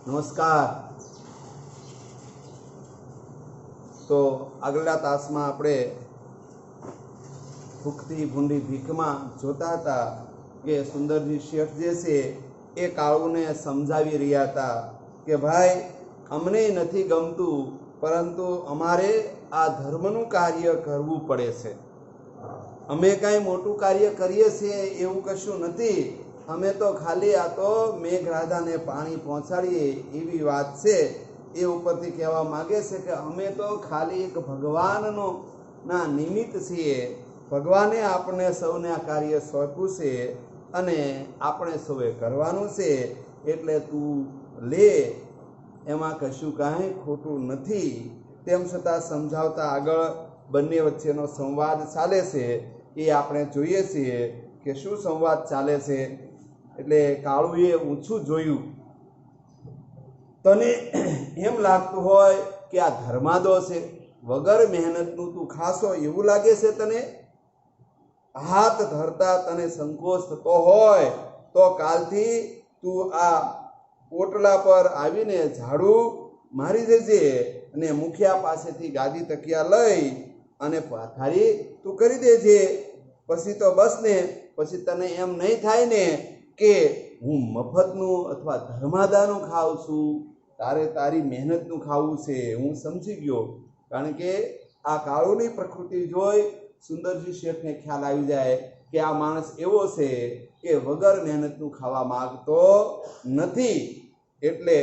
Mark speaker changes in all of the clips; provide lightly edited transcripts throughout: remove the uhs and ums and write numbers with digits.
Speaker 1: નમસ્કાર। તો આગલા તાસમાં આપણે ભૂખથી ભૂંડી ભીખમાં જોતા હતા કે સુંદરજી શેઠ જે છે એ કાળુને સમજાવી રહ્યા હતા કે ભાઈ અમને નથી ગમતું, પરંતુ અમારે આ ધર્મનું કાર્ય કરવું પડે છે। અમે કાંઈ મોટું કાર્ય કરીએ છીએ એવું કશું નથી। અમે તો ખાલી આ તો મેઘરાજાને પાણી પહોંચાડીએ એવી વાત છે। એ ઉપરથી કહેવા માગે છે કે અમે તો ખાલી એક ભગવાનનો ના નિમિત્ત છીએ। ભગવાને આપણને સૌને આ કાર્ય સોંપ્યું છે અને આપણે સૌએ કરવાનું છે, એટલે તું લે, એમાં કશું કાંઈ ખોટું નથી। તેમ છતાં સમજાવતા આગળ બંને વચ્ચેનો સંવાદ ચાલે છે। એ આપણે જોઈએ છીએ કે શું સંવાદ ચાલે છે। એટલે કાળુએ ઊંચું જોયું। તને એમ લાગતું હોય કે આ ધર્માદો છે, વગર મહેનતનું તું ખાશો એવું લાગે છે તને? હાથ ધરતા તને સંકોચ થતો હોય તો કાલથી તું આ ઓટલા પર આવીને ઝાડુ મારી દેજે અને મુખિયા પાસેથી ગાદી તકિયા લઈ અને પાથારી તું કરી દેજે। પછી તો બસ ને, પછી તને એમ નહીં થાય ને કે હું મફતનું અથવા ધર્માદાનું ખાઉં છું, તારે તારી મહેનતનું ખાવું છે। હું સમજી ગયો, કારણ કે આ કાળુની પ્રકૃતિ જોઈ સુંદરજી શેઠને ખ્યાલ આવી જાય કે આ માણસ એવો છે કે વગર મહેનતનું ખાવા માંગતો નથી। એટલે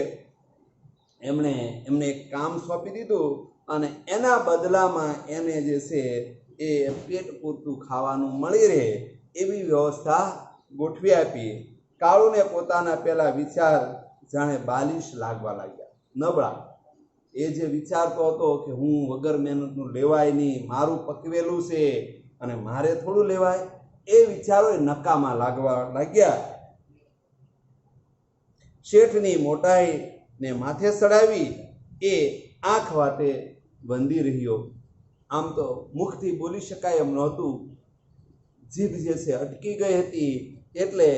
Speaker 1: એમને એક કામ સોંપી દીધું અને એના બદલામાં એને જે છે એ પેટ પૂરતું ખાવાનું મળી રહે એવી વ્યવસ્થા ગોઠવી આપી। કાળુને પોતાના પેલા વિચાર જાણે બાલિશ લાગવા લાગ્યા, નબળા। એ જે વિચારતો હતો કે હું વગર મહેનતનું લેવાય નહીં, મારું પકવેલું છે અને મારે થોડું લેવાય, એ વિચારો નકામા લાગવા લાગ્યા। શેઠની મોટાઈ ને માથે ચડાવી એ આંખ વાટે બંધી રહ્યો। આમ તો મુખથી બોલી શકાય એમ નહોતું, જીભ જે છે અટકી ગઈ હતી, એટલે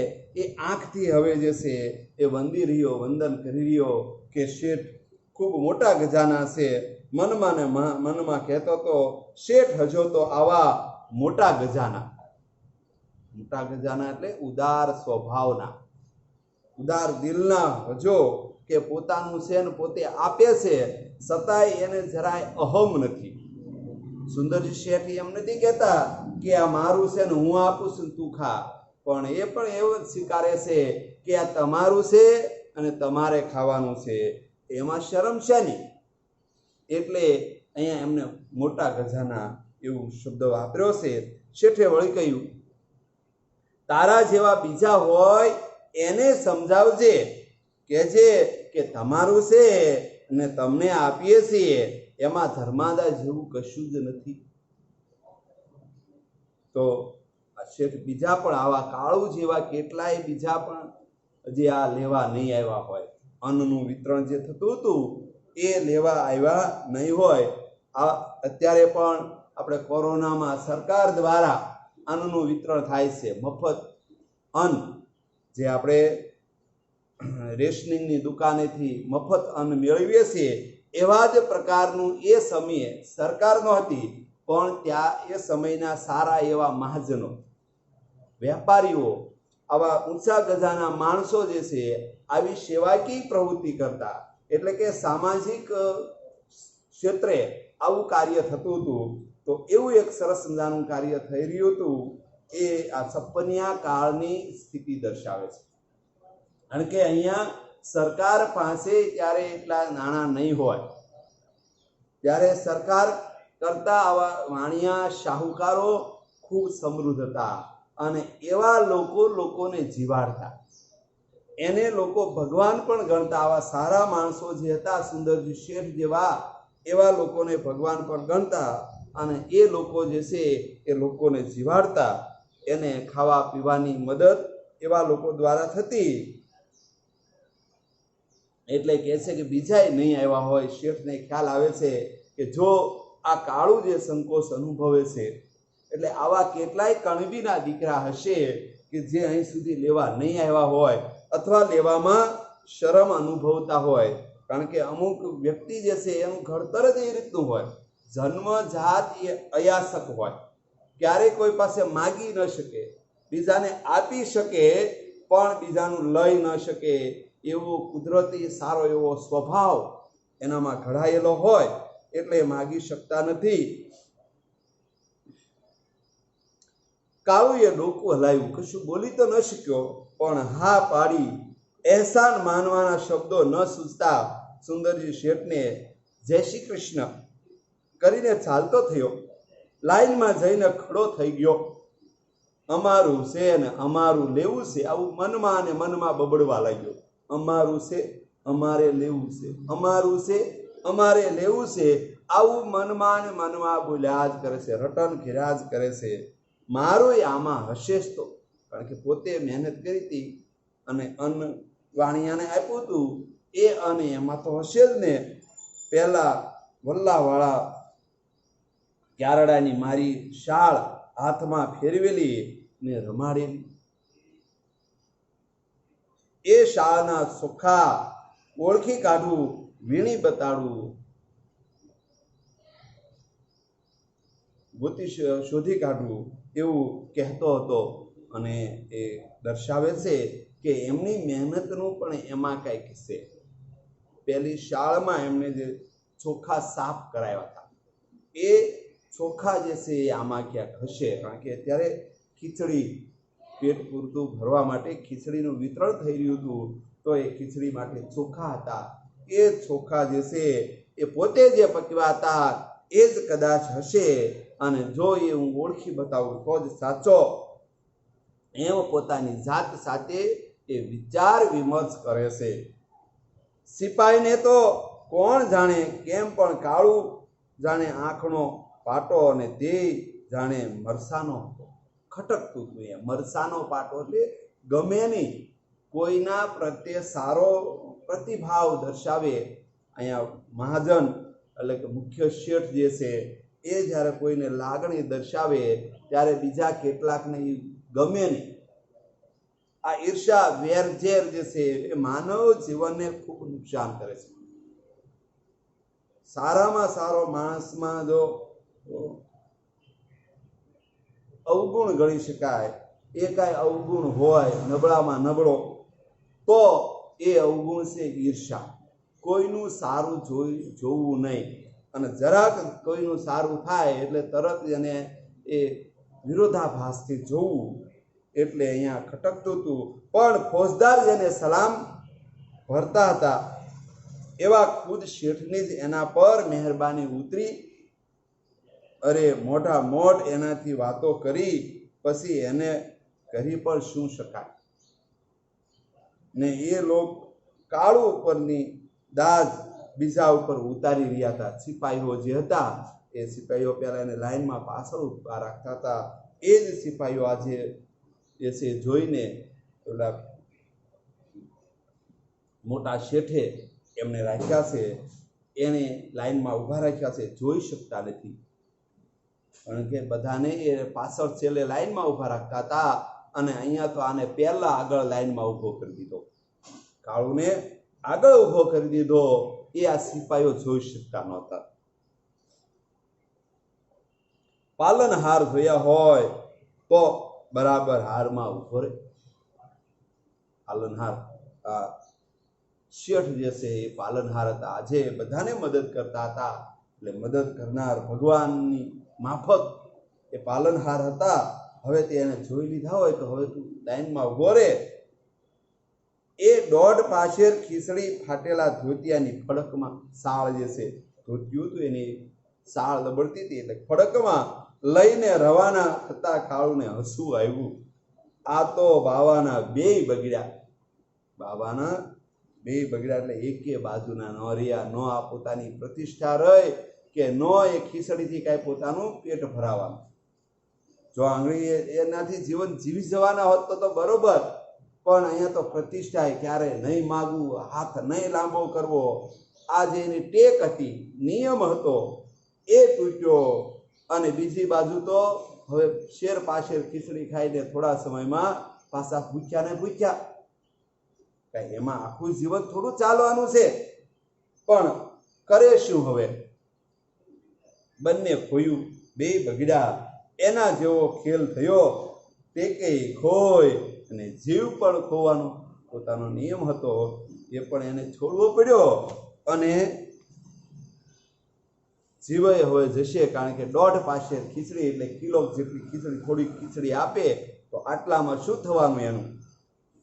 Speaker 1: એ આંખથી હવે જે છે એ વંદી રહ્યો, વંદન કરી રહ્યો કે શેઠ ખૂબ મોટા ગજાના છે। મનમાં ને મનમાં કહેતો તો, શેઠ હજો તો આવા મોટા ગજાના। મોટા ગજાના એટલે ઉદાર સ્વભાવના, ઉદાર દિલના હજો કે પોતાનું છે ને પોતે આપે છે, છતાંય એને જરાય અહમ નથી। સુંદરજી શેઠ એમ નથી કહેતા કે આ મારું છે ને હું આપું છું તું ખા, પણ એ પણ એવું જ સ્વીકારે છે કે આ તમારું છે અને તમારે ખાવાનું છે, એમાં શરમ છે નહીં। એટલે અહીંયા એમને મોટા ગજાના એવું શબ્દ વાપર્યો છે। શેઠે વળી કહ્યું, તારા જેવા બીજા હોય એને સમજાવજે, કહેજે કે તમારું છે અને તમને આપીએ છીએ, એમાં ધર્માદા જેવું કશું જ નથી। તો શેઠ બીજા પણ આવા કાળુ જેવા કેટલાય બીજા પણ જે આ લેવા નહીં આવ્યા હોય, અન્નનું વિતરણ જે થતું હતું એ લેવા આવ્યા નહીં હોય। આ અત્યારે પણ આપણે કોરોનામાં સરકાર દ્વારા અન્નનું વિતરણ થાય છે, મફત અન્ન, જે આપણે રેશનિંગની દુકાનેથી મફત અન્ન મેળવીએ છીએ, એવા જ પ્રકારનું એ સમયે સરકાર નહોતી, પણ ત્યાં એ સમયના સારા એવા મહાજનો, વેપારીઓ, આવા ઊંચા ગજાના માણસો જે છે આવી સેવાકીય પ્રવૃત્તિ કરતા, એટલે કે સામાજિક ક્ષેત્રે આવું કાર્ય થતું હતું। તો એવું એક સરસ મજાનું કાર્ય થઈ રહ્યું હતું। એ આ 56 કાળની સ્થિતિ દર્શાવે છે, કારણ કે અહીંયા સરકાર પાસે ત્યારે એટલા નાણાં નહીં હોય, ત્યારે સરકાર કરતા આવા વાણિયા શાહુકારો ખૂબ સમૃદ્ધ હતા અને એવા લોકોને જીવાડતા, એને લોકો ભગવાન પણ ગણતા। આવા સારા માણસો જે હતા, સુંદરજી શેઠ જેવા, એવા લોકોને ભગવાન પણ ગણતા અને એ લોકો જે છે એ લોકોને જીવાડતા, એને ખાવા પીવાની મદદ એવા લોકો દ્વારા થતી। એટલે કહે છે કે બીજાય નહીં આવ્યા હોય, શેઠને ખ્યાલ આવે છે કે જો આ કાળું જે સંકોચ અનુભવે છે, એટલે આવા કેટલાય કણબીના દીકરા હશે કે જે અહીં સુધી લેવા નહીં આવ્યા હોય, અથવા લેવામાં શરમ અનુભવતા હોય, કારણ કે અમુક વ્યક્તિ જે છે એનું ઘડતર જ એ રીતનું હોય, જન્મજાત એ અયાસક હોય, ક્યારેય કોઈ પાસે માગી ન શકે, બીજાને આપી શકે પણ બીજાનું લઈ ન શકે, એવો કુદરતી સારો એવો સ્વભાવ એનામાં ઘડાયેલો હોય એટલે માગી શકતા નથી. કાળુએ ડોકું હલાવ્યું, કશું બોલી તો ન શક્યો, પણ હા પાડી. અહેસાન માનવાના શબ્દો ન સૂઝતા સુંદરજી શેઠને જય શ્રી કૃષ્ણ કરીને ચાલતો થયો. લાઈનમાં જઈને ખડો થઈ ગયો. અમારું છે ને અમારું લેવું છે, આવું મનમાં ને મનમાં બબડવા લાગ્યો. અમારું છે, અમારે લેવું છે, અમારું છે, અમારે લેવું છે, આવું મનમાં ને મનમાં બોલ્યા જ કરે છે, રટન ઘેર્યા જ કરે છે. મારું આમાં હશે જ તો, કારણ કે પોતે મહેનત કરી હતી અને અન્ન વાણિયાને આપ્યું હતું, એ અને એમાં તો હશે જ ને. પહેલા વલ્લાવાળા ક્યારડાની મારી શાળ હાથમાં ફેરવેલી ને રમાડેલી. એ શાળના ચોખા ઓળખી કાઢવું, વીણી બતાડવું, ગોતી શોધી કાઢવું, એવું કહેતો હતો. અને એ દર્શાવે છે કે એમની મહેનતનું પણ એમાં કંઈક છે. પહેલી શાળામાં એમને જે ચોખા સાફ કરાવ્યા હતા, એ ચોખા જે છે એ આમાં ક્યાંક હશે, કારણ કે અત્યારે ખીચડી પેટ પૂરતું ભરવા માટે ખીચડીનું વિતરણ થઈ રહ્યું હતું, તો એ ખીચડી માટે ચોખા હતા. એ ચોખા જે છે એ પોતે જે પકવ્યા હતા એ જ કદાચ હશે, અને જો એ હું ઓળખી બતાવું તો જ સાચો, એમ પોતાની જાત સાથે એ વિચાર વિમર્શ કરે છે. સિપાહીને તો કોણ જાણે કેમ પણ કાળું જાણે આંખનો પાટો અને તે જાણે મરસાનો ખટકતું હતું. એ મરસાનો પાટો એટલે ગમે નહીં, કોઈના પ્રત્યે સારો પ્રતિભાવ દર્શાવે. અહીંયા મહાજન એટલે કે મુખ્ય શેઠ જે છે એ જ્યારે કોઈને લાગણી દર્શાવે ત્યારે બીજા કેટલાકને એ ગમે નહીં. આ ઈર્ષા વેરઝેર જે છે એ માનવ જીવનને ખૂબ નુકસાન કરે છે. સારામાં સારો માણસમાં જો અવગુણ ગણી શકાય, એ કાંઈ અવગુણ હોય નબળામાં નબળો, તો એ અવગુણ છે ઈર્ષા. કોઈનું સારું જોવું નહીં, અને જરાક કોઈનું સારું થાય એટલે તરત એને એ વિરોધાભાસથી જોવું, એટલે અહીંયા ખટકતું હતું. પણ ફોજદાર જેને સલામ ભરતા હતા એવા ખુદ શેઠની જ એના પર મહેરબાની ઉતરી. અરે મોટા મોટ એનાથી વાતો કરી, પછી એને કરી પણ શું શકાય ને. એ લોકો કાળુ ઉપરની દાજ બીજા ઉપર ઉતારી રહ્યા હતા. સિપાહીઓ જે હતા એ સિપાહીઓ પહેલા એને લાઈનમાં પાછળ ઉભા રાખતા હતા. એ જ સિપાહીઓ આજે એ છે જોઈને ઓલા મોટા શેઠે એમને રાખ્યા છે, એને લાઈનમાં ઊભા રાખ્યા છે, જોઈ શકતા નથી, કારણ કે બધાને એ પાછળ છેલ્લે લાઈનમાં ઊભા રાખતા હતા. અને અહીંયા તો આને પહેલા આગળ લાઈનમાં ઊભો કરી દીધો, કાળુને આગળ ઊભો કરી દીધો. એ આ સિપાહીઓ જોઈ શકતા નહોતા. પાલનહાર જોયા હોય તો બરાબર હારમાં ઊભો રહે. પાલનહાર શેઠ જે છે એ પાલનહાર હતા, આજે બધાને મદદ કરતા હતા. એટલે મદદ કરનાર ભગવાનની માફક એ પાલનહાર હતા. હવે તે એને જોઈ લીધા હોય તો હવે તું લાઈનમાં ઊભો રહે. એ દોઢ પાછળ ખીચડી ફાટેલા ધોતિયાની ફડકમાં સાળ જે છે, ધોતિયું હતું એની સાળ લબડતી હતી, એટલે ફડકમાં લઈને રવાના થતા કાળુને હસવું આવ્યું. આ તો બાવાના બેય બગડ્યા. બાવાના બેય બગડ્યા એટલે એકે બાજુના ન રહ્યા. ન આ પોતાની પ્રતિષ્ઠા રહી કે ન એ ખીચડીથી કાંઈ પોતાનું પેટ ભરાવાનું. જો આંગળી એનાથી જીવન જીવી જવાના હોત તો બરોબર, પણ અહીંયા તો પ્રતિષ્ઠા ક્યારે નહીં માગવું, હાથ નહીં લાંબો કરવો, આ જે એની ટેક હતી, નિયમ હતો, એ તૂટ્યો. અને બીજી બાજુ તો હવે શેર પાછળ ખીચડી ખાઈને થોડા સમયમાં પાછા ભૂખ્યા ને ભૂખ્યા. કઈ એમાં આખું જીવન થોડું ચાલવાનું છે, પણ કરે શું હવે? બંને ખોયું, બે બગડ્યા, એના જેવો ખેલ થયો. તે કઈ ખોય અને જીવ પણ ખોવાનો પોતાનો નિયમ હતો, એ પણ એને છોડવો પડ્યો. અને જીવય હવે જશે, કારણ કે 1.5 પાસેર ખીચડી એટલે કિલો જેટલી ખીચડી, થોડી ખીચડી આપે તો આટલામાં શું થવાનું? એનું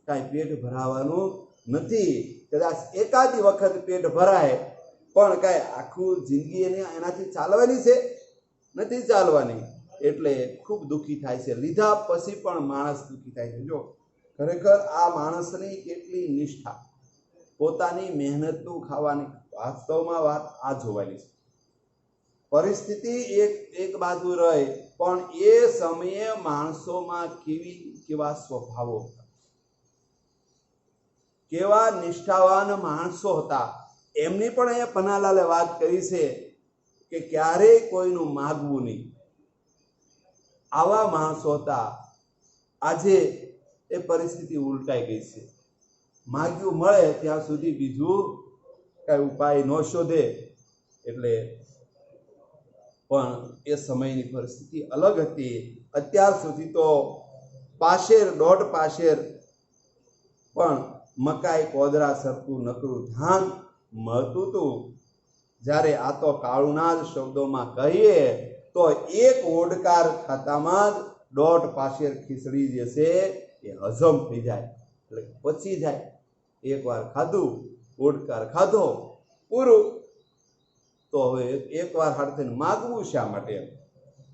Speaker 1: કાંઈ પેટ ભરાવાનું નથી. કદાચ એકાદી વખત પેટ ભરાય, પણ કાંઈ આખું જિંદગી એને એનાથી ચાલવાની છે? નથી ચાલવાની. એટલે ખૂબ દુઃખી થાય છે. લીધા પછી પણ માણસ દુઃખી થાય છે. જો ખરેખર આ માણસની કેટલી નિષ્ઠા, પોતાની મહેનતનું ખાવાની. વાસ્તવમાં વાત આ જોવાની છે. પરિસ્થિતિ એક બાજુ રહે, પણ એ સમયે માણસોમાં કેવા સ્વભાવો હતા, કેવા નિષ્ઠાવાન માણસો હતા. એમની પણ અહીંયા પન્નાલાલે વાત કરી છે કે ક્યારેય કોઈનું માગવું નહીં. આવા માણસો હતા. આજે એ પરિસ્થિતિ ઉલટાઈ ગઈ છે. માગ્યું મળે ત્યાં સુધી બીજું કઈ ઉપાય ન શોધે. એટલે પણ એ સમયની પરિસ્થિતિ અલગ હતી. અત્યાર સુધી તો 1.5 પાસેર પણ મકાઈ, કોદરા સરખું નકરું ધાન મળતું હતું. જ્યારે આ તો કાળુના જ શબ્દોમાં કહીએ તો એક ઓડકાર ખાતામાં જ 1.5 પાસેર ખીચડી જે છે એ હજમ થઈ જાય, એટલે પચી જાય. એકવાર ખાધું, ઓડકાર ખાધો, પૂરું. તો હવે એકવાર હાથે માગવું શા માટે?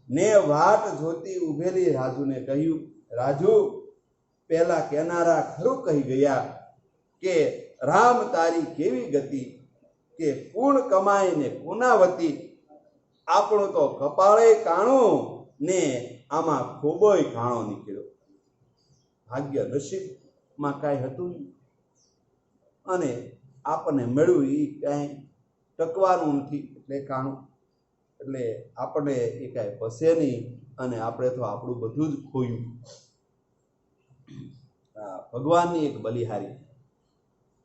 Speaker 1: ને વાટ જોતી ઉભેલી રાજુને કહ્યું, રાજુ, પેલા કેનારા ખરું કહી ગયા કે રામ તારી કેવી ગતિ, કે કુણ કમાઈને કુનાવતી. આપણું તો કપાળે કાણું ને આમાં ખોબોય કાણો નીકળ્યો. ભાગ્ય નસીબમાં કાંઈ હતું નહીં, અને આપણને મળ્યું એ કાંઈ ટકવાનું નથી, એટલે કાણું. એટલે આપણને એ કાંઈ પસે નહીં, અને આપણે તો આપણું બધું જ ખોયું. ભગવાનની એક બલિહારી.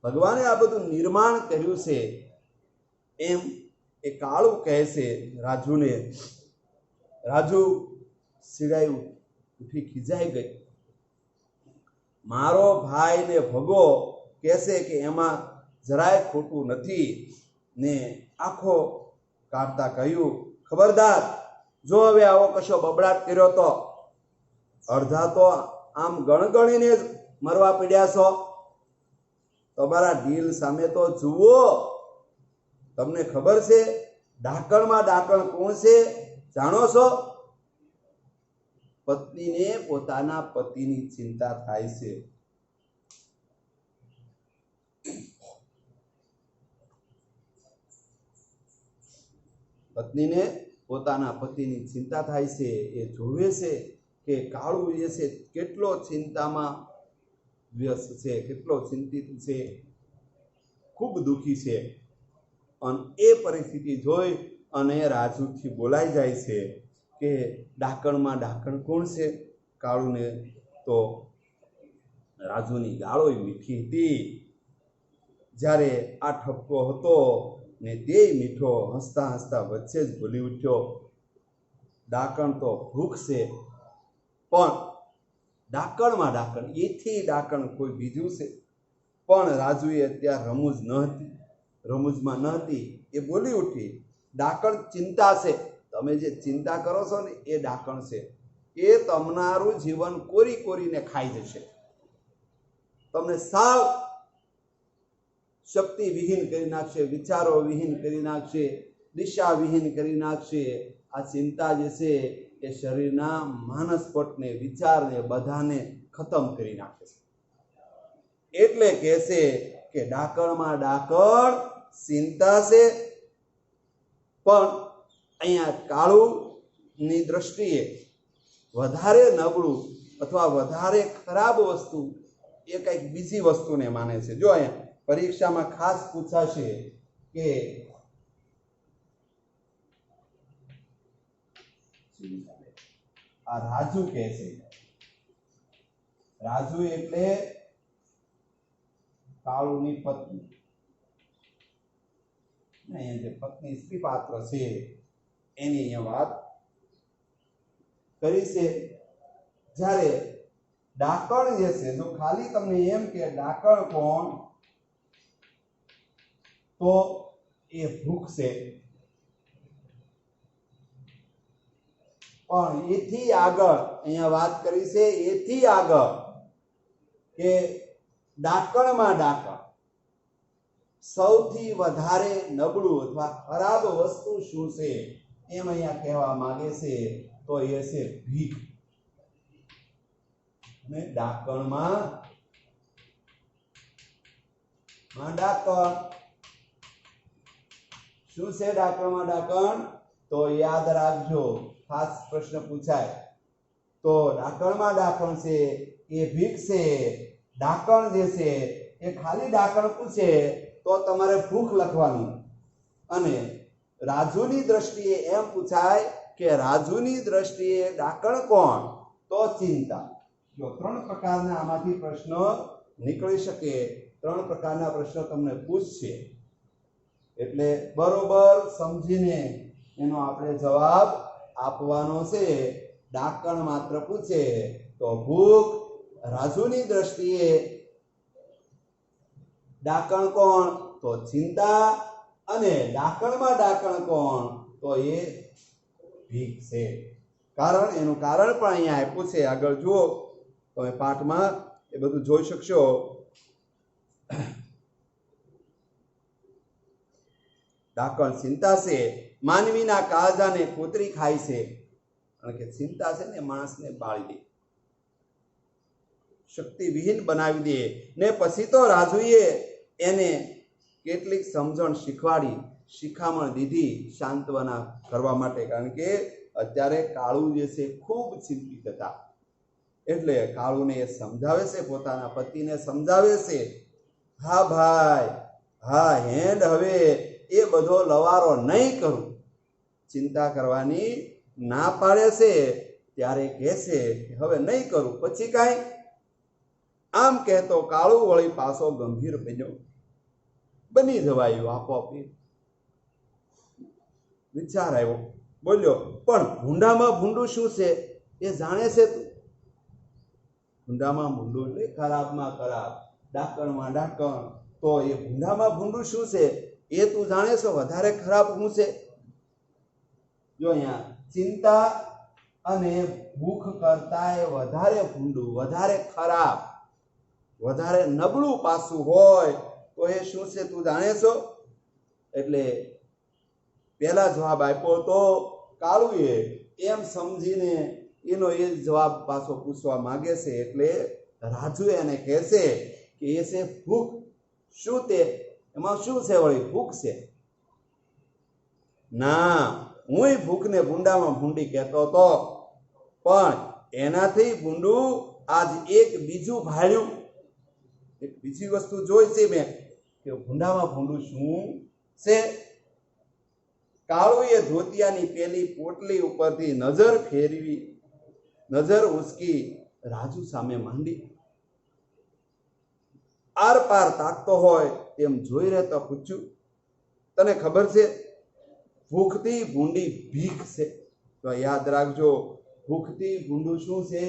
Speaker 1: ભગવાને આ બધું નિર્માણ કર્યું છે એમ એ કાળું કહે છે રાજુને. રાજુ સિડાયું, ઉઠી ખીજાઈ ગઈ. મારો ભાઈ ને ભગો કહેશે કે એમાં જરાય ખોટું નથી. ને આખો કાઢતા કહ્યું, ખબરદાર, જો હવે આવો કશો બબડાટ કર્યો તો અડધા તો આમ ગણગણીને જ મરવા પડ્યા છો. તમારા ઢીલ સામે તો જુઓ. તમને ખબર છે ડાકણમાં ડાકણ કોણ છે? જાણો છો? પત્નીને પોતાના પતિની ચિંતા થાય છે. પત્નીને પોતાના પતિની ચિંતા થાય છે. એ જોવે છે કે કાળું જે છે કેટલો ચિંતામાં વ્યસ્ત છે, કેટલો ચિંતિત છે, ખૂબ દુઃખી છે. અને એ પરિસ્થિતિ જોઈ અને રાજુથી બોલાઈ જાય છે કે ડાકણમાં ડાકણ કોણ છે? કાળુને તો રાજુની ગાળો મીઠી હતી. જ્યારે આ ઠપકો હતો ને તે મીઠો હસતા હસતા વચ્ચે જ બોલી ઉઠ્યો, ડાકણ તો ભૂખ છે, પણ ડાકણમાં ડાકણ, એથી ડાકણ કોઈ બીજું છે. પણ રાજુએ અત્યારે રમૂજમાં ન હતી. એ બોલી ઉઠી, ડાકણ ચિંતા છે. તમે જે ચિંતા કરો છો ને એ ડાકણ છે. એ તમારું જીવન કોરી કોરીને ખાઈ જશે. તમને સાવ શક્તિ વિહીન કરી નાખશે, વિચારો વિહીન કરી નાખશે, દિશા વિહીન કરી નાખશે. આ ચિંતા જે છે એ શરીરના માનસપટને, વિચારને બધાને ખતમ કરી નાખે છે. એટલે કહેશે કે ડાકણમાં ડાકણ ચિંતા છે. પણ અહીંયા કાળુની દ્રષ્ટિએ વધારે નબળું અથવા વધારે ખરાબ વસ્તુ એ કંઈક બીજી વસ્તુને માને છે. જો અહીંયા પરીક્ષામાં ખાસ પૂછાશે કે આ રાજુ કહે છે. રાજુ એટલે કાળુની પત્ની, અહીંયા જે પત્ની સ્ત્રી પાત્ર છે એની અહીંયા વાત કરી છે. જ્યારે ડાકણ જે છે, જો ખાલી તમને એમ કે ડાકણ કોણ, તો એ ભૂખ છે. પણ એથી આગળ અહીંયા વાત કરી છે, એથી આગળ કે ડાકણમાં ડાકણ સૌથી વધારે નબળું અથવા ખરાબ વસ્તુ શું છે એમ અહીંયા કહેવા માંગે છે, તો એ છે ભીખ. અને ડાકણમાં ડાકણ શું છે? ડાકણમાં ડાકણ તો યાદ રાખજો, ખાસ પ્રશ્ન પૂછાય તો ડાકણમાં ડાકણ છે એ ભીખ છે. ડાકણ જે છે એ ખાલી ડાકણ પૂછે તો તમારે ભૂખ લખવાનું. અને રાજુની દ્રષ્ટિએ એમ પૂછાય કે રાજુની દ્રષ્ટિએ ડાકણ કોણ, તો ચિંતા. જો 3 પ્રકારના આમાંથી પ્રશ્નો નીકળી શકે, 3 પ્રકારના પ્રશ્નો તમને પૂછશે, એટલે બરોબર સમજીને એનો આપણે જવાબ આપવાનો છે. ડાકણ માત્ર પૂછે તો ભૂખ, રાજુની દ્રષ્ટિએ ડાકણ કોણ, તો ચિંતા, અને ડાકણમાં ડાકણ કોણ, તો એ ભીખ છે. કારણ એનું કારણ પણ અહીંયા આપ્યું છે, આગળ જુઓ તમે પાઠમાં એ બધું જોઈ શકશો. ડાકણ ચિંતા છે, માનવીના કાળજાને કોતરી ખાય છે. કારણ કે ચિંતા છે ને માણસને બાળી દે, શક્તિ વિહીન બનાવી દે. ને પછી તો રાજુએ એને કેટલીક સમજણ શીખવાડી, શિખામણ દીધી સાંત્વના કરવા માટે. કારણ કે અત્યારે કાળુ જે છે ખૂબ ચિંતિત હતા, એટલે કાળુને એ સમજાવે છે, પોતાના પતિને સમજાવે છે, હા ભાઈ, હા હેન્ડ, હવે એ બધો લવારો નહીં કરું. ચિંતા કરવાની ના પાડે છે ત્યારે કહે છે કે હવે નહીં કરું. પછી કાંઈ આમ કહેતો કાળુ વળી પાછો ગંભીર બન્યો, બની જવાયું. આપોઆપ વિચાર આવ્યો, બોલ્યો, પણ ભૂંડામાં ભૂંડું શું છે એ જાણે છે તું? ભૂંડામાં ભૂંડું એટલે ખરાબમાં ખરાબ, ડાકણમાં ડાકણ. તો એ ભૂંડામાં ભૂંડું શું છે એ તું જાણે છો? વધારે ખરાબ શું છે? જો અહીંયા ચિંતા અને ભૂખ કરતા એ વધારે ભૂંડું, વધારે ખરાબ, વધારે નબળું પાસું હોય તો એ શું છે તું જાણે છો? એટલે પહેલા જવાબ આપ્યો તો કાળુએ, એમ સમજીને એનો એ જવાબ પાછો પૂછવા માંગે છે. એટલે રાજુ એને કહે છે કે એ છે ભૂખ. શું તે? એમાં શું છે વળી? ભૂખ છે? ના, હું ભૂખને ભૂંડામાં ભૂંડી કહેતો હતો, પણ એનાથી ભૂંડું આજ એક બીજું ભાળ્યું, એક બીજી વસ્તુ જોઈ છે મેં કે ભૂંડામાં ભૂંડું શું છે. કાળુએ ધોતિયાની પેલી પોટલી ઉપરથી નજર ફેરવી, નજર ઉચકી રાજુ સામે માંડી. આર પાર તાકતો હોય તેમ જોઈ રહેતો પૂછ્યું, તને ખબર છે ભૂખથી ભૂંડી ભીખ છે? તો યાદ રાખજો, ભૂખથી ભૂંડું શું છે?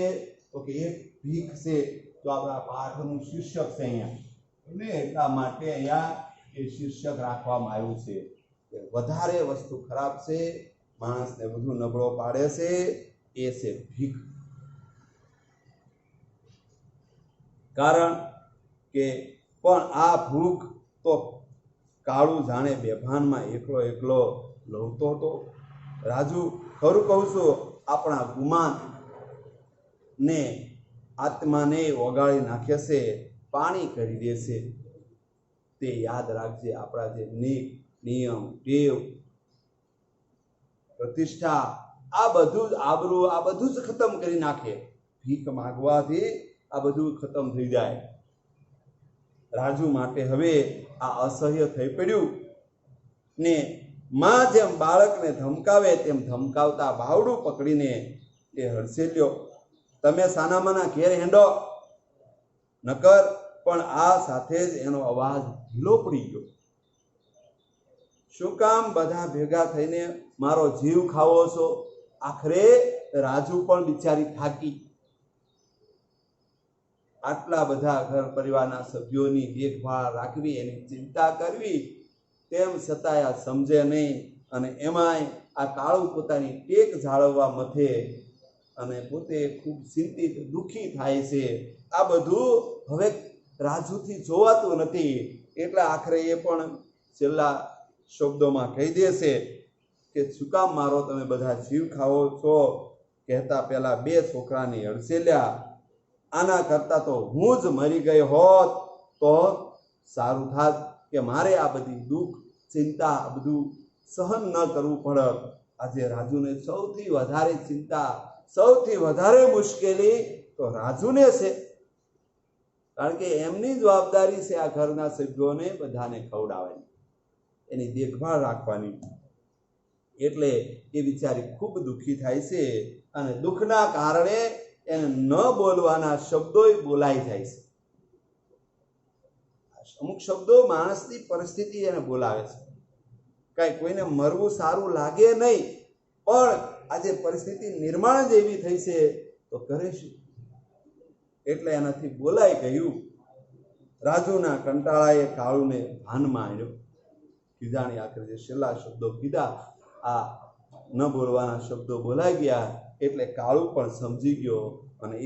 Speaker 1: તો કે એક ભીખ છે. તો આપણા પાઠનું શીર્ષક છે અહીંયા, અને એટલા માટે અહીંયા એ શીર્ષક રાખવામાં આવ્યું છે કે વધારે વસ્તુ ખરાબ છે, માણસને વધુ નબળો પાડે છે, એ છે ભીખ. કારણ કે પણ આ ભૂખ તો કાળુ જાણે બેભાનમાં એકલો એકલો લડતો હતો. રાજુ, ખરું કહું છું, આપણા ગુમાન ને આત્માને ઓગાળી નાખે છે, પાણી કરી દે છે. તે યાદ રાખજે. આપણા જે નીક, નિયમ, ટેવ, પ્રતિષ્ઠા, આ બધું જ, આબરૂ, આ બધું જ ખતમ કરી નાખે. ભીખ માંગવાથી આ બધું ખતમ થઈ જાય. રાજુ માટે હવે આ અસહ્ય થઈ પડ્યું ને માં જેમ બાળકને ધમકાવે તેમ ધમકાવતા બાવડું પકડીને એ હડસેલ્યો, તમે સાનામાના ઘેર હેંડો, નકર પણ આ સાથે જ એનો અવાજ ઢીલો પડી ગયો. શું કામ બધા ભેગા થઈને મારો જીવ ખાવો છો? આખરે રાજુ પણ બિચારી થાકી. આટલા બધા ઘર પરિવારના સભ્યોની દેખભાળ રાખવી, એની ચિંતા કરવી, તેમ છતાંય આ સમજે નહીં. અને એમાંય આ કાળું પોતાની ટેક જાળવવા મથે અને પોતે ખૂબ ચિંતિત દુઃખી થાય છે. આ બધું હવે રાજુથી જોવાતું નથી. એટલે આખરે એ પણ છેલ્લા શબ્દોમાં કહી દેશે કે શું કામ મારો તમે બધા જીવ ખાવો છો? કહેતા પહેલા 2 છોકરાની અડસેલ્યા. આના કરતા તો હું જ મરી ગઈ હોત તો સારું થાત, કે મારે આ બધી દુઃખ ચિંતા આ બધું સહન ન કરવું પડત. આજે રાજુને સૌથી વધારે ચિંતા, સૌથી વધારે મુશ્કેલી તો રાજુને છે, કારણ કે એમની જવાબદારી છે આ ઘરના સભ્યોને બધાને ખવડાવવાની, એની દેખભાળ રાખવાની. એટલે એ બિચારી ખૂબ દુઃખી થાય છે અને દુઃખના કારણે એને ન બોલવાના શબ્દો બોલાઈ જાય છે. અમુક શબ્દો માણસની પરિસ્થિતિ એને બોલાવે છે. કઈ કોઈને મરવું સારું લાગે નહીં, પણ આજે પરિસ્થિતિ નિર્માણ જ એવી થઈ છે તો કરે શું? એટલે એનાથી બોલાઈ ગયું. રાજુના કંટાળાએ કાળુને ભાનમાં આવ્યો. કીધાણી આખરે જે છેલ્લા શબ્દો કીધા, આ ન બોલવાના શબ્દો બોલાઈ ગયા. એટલે કાળુ પણ સમજી ગયો અને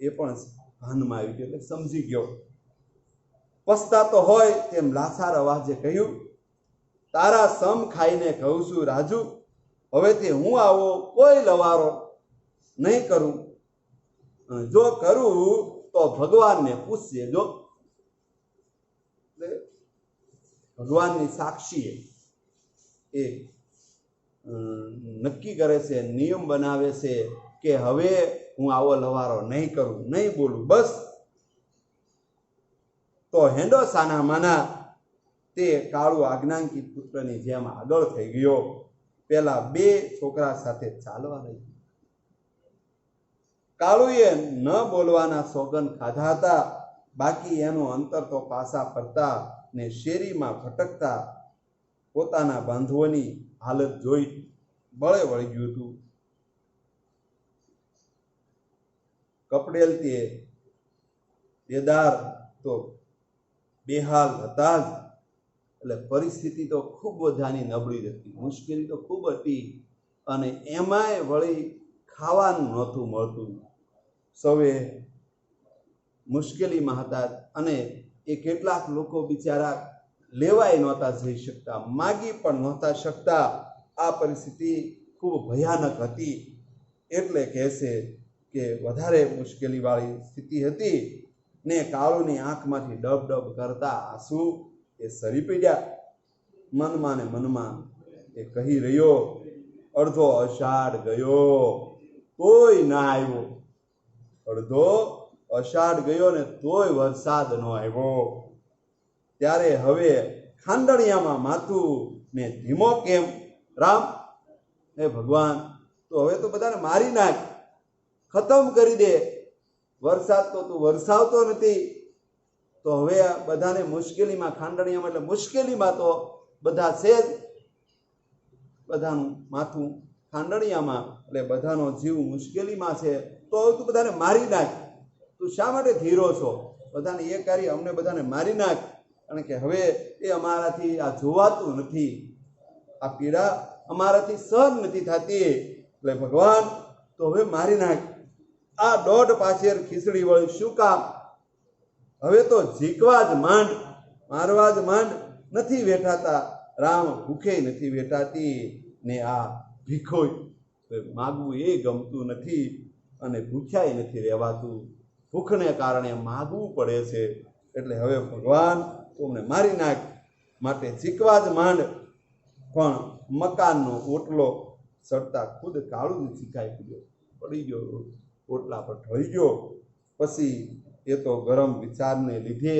Speaker 1: એ પણ ભાનમાં આવી ગયો, એટલે સમજી ગયો. પસ્તાતો હોય તેમ લાસાર અવાજે કહ્યું, તારા સમ ખાઈને કહું છું રાજુ, હવેથી હું આવો કોઈ લવારો નહીં કરું. જો કરું તો ભગવાનને પૂછશે. જો ભગવાનની સાક્ષી એ નક્કી કરે છે, નિયમ બનાવે છે કે હવે હું આવો લવારો નહીં કરું, નહીં બોલું, બસ. તો હેંડો સાના માના તે કાળુ આજ્ઞાંકિત પુત્રની જેમ આગળ થઈ ગયો. પેલા 2 છોકરા સાથે ચાલવા લાગ્યો. કાળુએ ન બોલવાના સોગન ખાધા હતા, બાકી એનું અંતર તો પાસા ફરતા ને શેરીમાં ભટકતા પોતાના બાંધવોની હાલત જોઈ બળે વળી ગયું હતું. કપડેલ તે દેદાર તો બેહાલ હતા જ. એટલે પરિસ્થિતિ તો ખૂબ બધાની નબળી હતી, મુશ્કેલી તો ખૂબ હતી. અને એમાંય વળી ખાવાનું નહોતું મળતું. સૌએ મુશ્કેલીમાં હતા અને એ કેટલાક લોકો બિચારા લેવાય નહોતા જઈ શકતા, માગી પણ નહોતા શકતા. આ પરિસ્થિતિ ખૂબ ભયાનક હતી. એટલે કહેશે કે વધારે મુશ્કેલીવાળી સ્થિતિ હતી ને કાળુની આંખમાંથી ડબ ડબ કરતા આંસુ એ સરી પડ્યા. મનમાં ને મનમાં એ કહી રહ્યો, અડધો અષાઢ ગયો તોય ના આવ્યો, અડધો અષાઢ ગયો ને તોય વરસાદ ન આવ્યો. ત્યારે હવે ખાંડણિયામાં માથું ને ધીમો કેમ? રામ, હે ભગવાન, તો હવે તો બધાને મારી નાખ, ખતમ કરી દે. વરસાદ તો તું વરસાવતો નથી, તો હવે બધાને મુશ્કેલીમાં, ખાંડણિયામાં એટલે મુશ્કેલીમાં તો બધા છે જ. બધાનું માથું ખાંડણિયામાં એટલે બધાનો જીવ મુશ્કેલીમાં છે. તો હવે તું બધાને મારી નાખ. તું શા માટે ધીરો છો? બધાને એ કરી અમને બધાને મારી નાખ, કારણ કે હવે એ અમારાથી આ જોવાતું નથી, આ પીડા અમારાથી સહન નથી થતી. એટલે ભગવાન, તો હવે મારી નાખ. આ દોઢ પાછેર ખીચડી વળી શું કામ? હવે તો ઝીકવા જ માંડ, મારવા જ માંડ, નથી વેઠાતા. રામ, ભૂખે નથી વેઠાતી ને આ ભીખોય માગવું એ ગમતું નથી અને ભૂખ્યાય નથી રહેવાતું. ભૂખને કારણે માગવું પડે છે. એટલે હવે ભગવાન, તું અમને મારી નાખ, માટે ઝીકવા જ માંડ. પણ મકાનનો ઓટલો સડતા ખુદ કાળું જ ઝીકાઈ પડી ગયો, ઓટલા પર ઢળી ગયો. પછી એ તો ગરમ વિચારને લીધે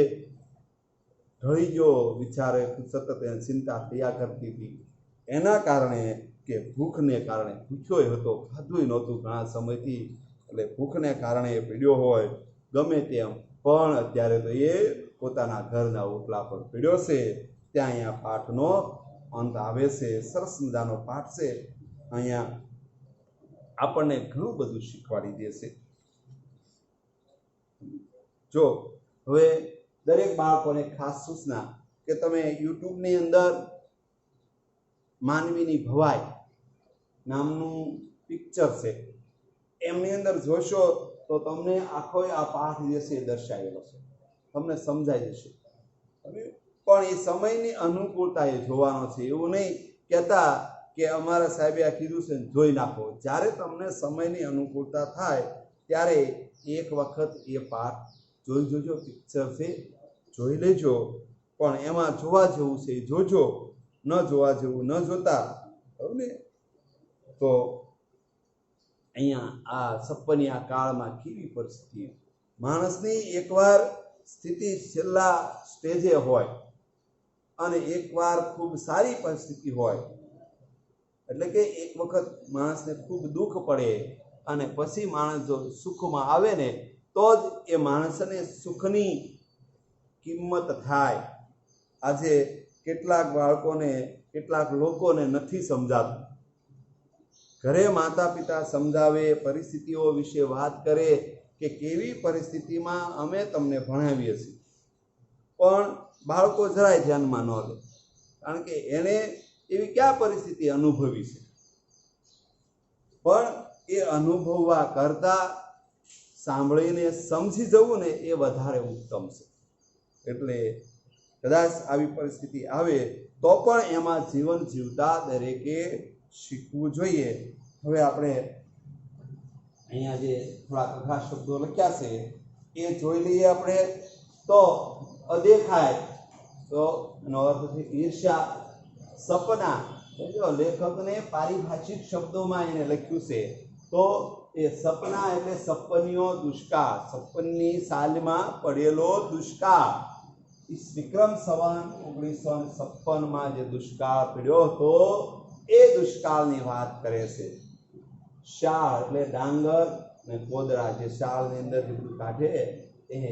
Speaker 1: ઢળી ગયો. વિચારે સતત એને ચિંતા થયા કરતી હતી. એના કારણે કે ભૂખને કારણે, ભૂખ્યો હતો, ખાધું નહોતું ઘણા સમયથી, એટલે ભૂખને કારણે એ પીડ્યો હોય. ગમે તેમ પણ અત્યારે તો એ પોતાના ઘરના ઓટલા પર પીડ્યો છે. ત્યાં અહીંયા પાઠનો અંત આવે છે. સરસ મજાનો પાઠ છે. અહીંયા આપણને ઘણું બધું શીખવાડી દેશે. જો હવે દરેક બાળકોને ખાસ સૂચના કે તમે યુટ્યુબની અંદર માનવીની ભવાઈ નામનું પિક્ચર છે, એમની અંદર જોશો તો તમને આખો આ પાઠ જે છે એ દર્શાવેલો છે, તમને સમજાઈ જશે. પણ એ સમયની અનુકૂળતાએ જોવાનો છે. એવું નહીં કહેતા કે અમારા સાહેબે આ કીધું છે જોઈ નાખો. જ્યારે તમને સમયની અનુકૂળતા થાય ત્યારે એક વખત એ પાઠ જોઈ જોજો. પિક્ચર છે જોઈ લેજો, પણ એમાં જોવા જેવું છે જોજો, ન જોવા જેવું ન જોતા. બરાબર ને? તો અહીંયા આ સપનિયા કાળમાં કેવી પરિસ્થિતિ, માણસની એકવાર સ્થિતિ છેલ્લા સ્ટેજે હોય અને એકવાર ખૂબ સારી પરિસ્થિતિ હોય, એટલે કે એક વખત માણસને ખૂબ દુઃખ પડે અને પછી માણસ જો સુખમાં આવે ને તો જ એ માણસને સુખની કિંમત થાય. આજે કેટલાક બાળકોને, કેટલાક લોકોને નથી સમજાતું. ઘરે માતા પિતા સમજાવે, પરિસ્થિતિઓ વિશે વાત કરે કે કેવી પરિસ્થિતિમાં અમે તમને ભણાવીએ છીએ, પણ બાળકો જરાય ધ્યાનમાં ન લે, કારણ કે એને એવી ક્યાં પરિસ્થિતિ અનુભવી છે. પણ એ અનુભવવા કરતાં સાંભળીને સમજી જવું ને એ વધારે ઉત્તમ છે. એટલે કદાચ આવી પરિસ્થિતિ આવે તો પણ એમાં જીવન જીવતા દરેકે શીખવું જોઈએ. હવે આપણે અહીંયા જે થોડા કથા શબ્દો લખ્યા છે એ જોઈ લઈએ આપણે. તો અદેખાય તો એનો અર્થ છે ઈર્ષ્યા. સપના, જો લેખકને પારિભાષિક શબ્દોમાં એને લખ્યું છે તો એ સપના એટલે સપનીઓ દુષ્કાળ, સપનની સાલમાં પડેલો દુષ્કાળ. વિક્રમ સંવત 1956 જે દુષ્કાળ પડ્યો હતો એ દુષ્કાળની વાત કરે છે. શાળ એટલે ડાંગર ને કોદરા, જે શાળની અંદર કાઢે એ,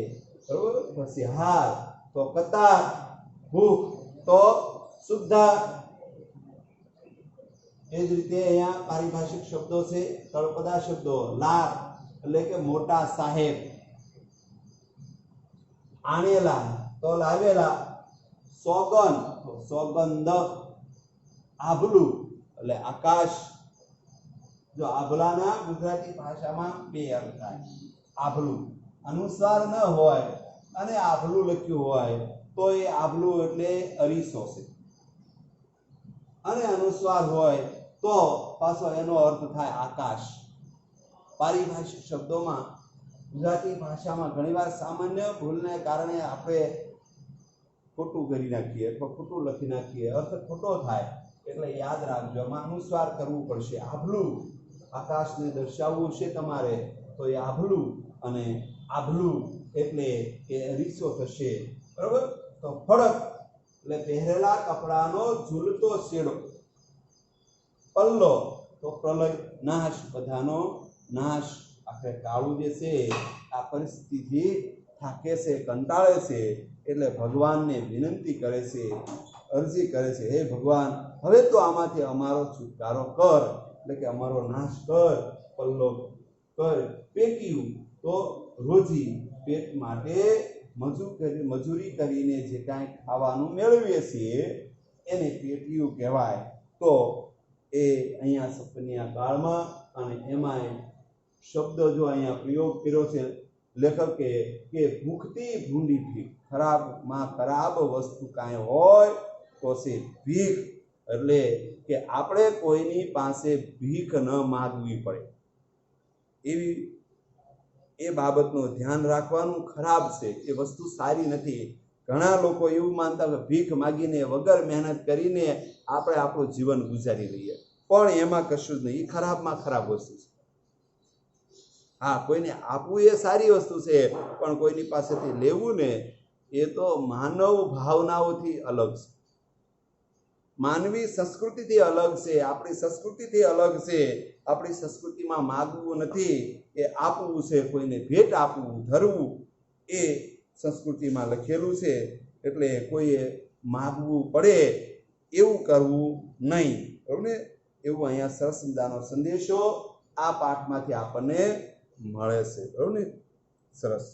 Speaker 1: બરોબર. પછી હાર તો કતાર, ભૂખ તો શુદ્ધા. એ જ રીતે અહીંયા પારિભાષિક શબ્દો છે, તળપદા શબ્દો. લાર એટલે કે મોટા સાહેબ, આણેલા તો લાવેલા, સોગન તો સોગંદ, આભલું એટલે આકાશ. જો આભલાના ગુજરાતી ભાષામાં બે અર્થ થાય. આભલું અનુસ્વાર ન હોય અને આભલું લખ્યું હોય તો એ આભલું એટલે અરીસો છે, અને અનુસ્વાર હોય તો પાછો એનો અર્થ થાય આકાશ. પારિભાષિક શબ્દોમાં ગુજરાતી ભાષામાં ઘણીવાર સામાન્ય ભૂલને કારણે આપણે ખોટું કરી નાખીએ અથવા ખોટું લખી નાખીએ, અર્થ ખોટો થાય. એટલે યાદ રાખજો, આમાં અનુસ્વાર કરવું પડશે. આભલું, આકાશને દર્શાવવું છે તમારે તો એ આભલું, અને આભલું એટલે એ અરીસો થશે. બરોબર. તો ફળક એટલે પહેરેલા કપડાનો ઝૂલતો શેડો. પલ્લો તો પ્રલય, નાશ, બધાનો નાશ. આખરે કાળું જે છે આ પરિસ્થિતિથી થાકે છે, કંટાળે છે, એટલે ભગવાનને વિનંતી કરે છે, અરજી કરે છે, હે ભગવાન હવે તો આમાંથી અમારો છુટકારો કર, એટલે કે અમારો નાશ કર. પલ્લો કર. પેટીયું તો રોજી, પેટ માટે મજૂરી કરીને જે કાંઈ ખાવાનું મેળવીએ છીએ એને પેટીયું કહેવાય. તો એ અહીંયા સપનિયા કાળમાં, અને એમાં શબ્દ જો અહીંયા પ્રયોગ કર્યો છે લેખકે કે ભૂખથી ભૂંડી ભીખ. ખરાબમાં ખરાબ વસ્તુ કાંઈ હોય તો છે ભીખ, એટલે કે આપણે કોઈની પાસે ભીખ ન માગવી પડે એવી એ બાબતનું ધ્યાન રાખવાનું. ખરાબ છે એ વસ્તુ સારી નથી. ઘણા લોકો એવું માનતા કે ભીખ માગીને વગર મહેનત કરીને આપણે આપણું જીવન ગુજારી લઈએ, પણ એમાં કશું જ નહીં. એ ખરાબમાં ખરાબ વસ્તુ છે. હા, કોઈને આપવું એ સારી વસ્તુ છે, પણ કોઈની પાસેથી લેવું ને એ તો માનવ ભાવનાઓથી અલગ છે, માનવી સંસ્કૃતિથી અલગ છે, આપણી સંસ્કૃતિથી અલગ છે. આપણી સંસ્કૃતિમાં માગવું નથી, એ આપવું છે. કોઈને ભેટ આપવું, ધરવું એ સંસ્કૃતિમાં લખેલું છે. એટલે કોઈએ માગવું પડે એવું કરવું નહીં, બરાબર ને? એવું અહીંયા સરસ મજાનો સંદેશો આ પાઠમાંથી આપણને મળે છે, બરાબર ને? સરસ.